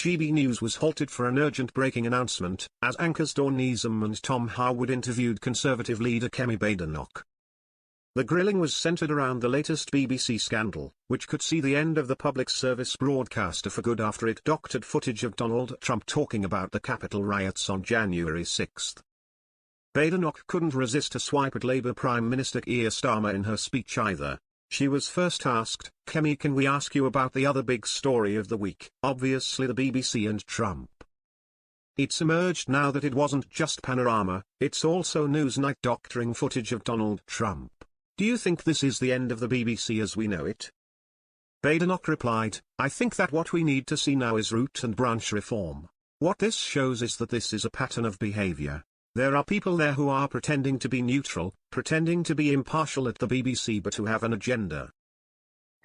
GB News was halted for an urgent breaking announcement, as anchors Dawn Neesom and Tom Harwood interviewed Conservative leader Kemi Badenoch. The grilling was centered around the latest BBC scandal, which could see the end of the public service broadcaster for good after it doctored footage of Donald Trump talking about the Capitol riots on January 6. Badenoch couldn't resist a swipe at Labour Prime Minister Keir Starmer in her speech either. She was first asked, "Kemi, can we ask you about the other big story of the week?" Obviously the BBC and Trump. It's emerged now that it wasn't just Panorama, it's also Newsnight doctoring footage of Donald Trump. Do you think this is the end of the BBC as we know it? Badenoch replied, "I think that what we need to see now is root and branch reform. What this shows is that this is a pattern of behavior. There are people there who are pretending to be neutral, pretending to be impartial at the BBC but who have an agenda.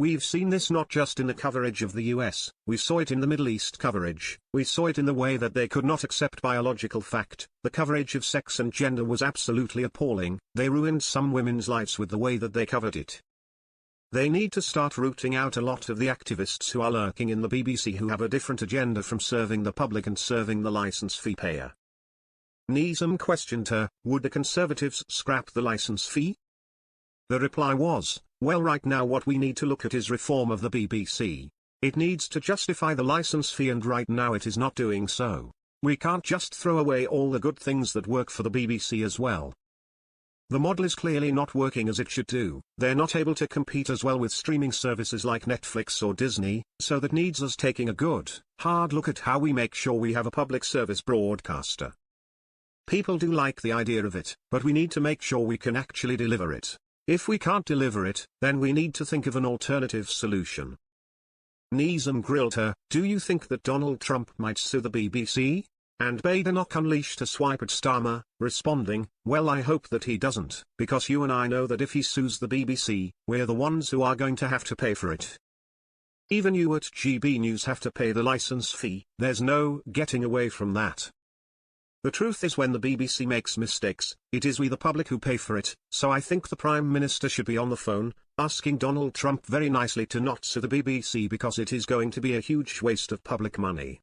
We've seen this not just in the coverage of the US, we saw it in the Middle East coverage, we saw it in the way that they could not accept biological fact. The coverage of sex and gender was absolutely appalling. They ruined some women's lives with the way that they covered it. They need to start rooting out a lot of the activists who are lurking in the BBC who have a different agenda from serving the public and serving the license fee payer." Neesom questioned her, would the Conservatives scrap the license fee? The reply was, "Well, right now what we need to look at is reform of the BBC. It needs to justify the license fee and right now it is not doing so. We can't just throw away all the good things that work for the BBC as well. The model is clearly not working as it should do. They're not able to compete as well with streaming services like Netflix or Disney, so that needs us taking a good, hard look at how we make sure we have a public service broadcaster. People do like the idea of it, but we need to make sure we can actually deliver it. If we can't deliver it, then we need to think of an alternative solution." Neesom grilled her, "Do you think that Donald Trump might sue the BBC?" And Badenoch unleashed a swipe at Starmer, responding, "Well, I hope that he doesn't, because you and I know that if he sues the BBC, we're the ones who are going to have to pay for it. Even you at GB News have to pay the license fee. There's no getting away from that. The truth is when the BBC makes mistakes, it is we the public who pay for it, so I think the Prime Minister should be on the phone, asking Donald Trump very nicely to not sue the BBC because it is going to be a huge waste of public money."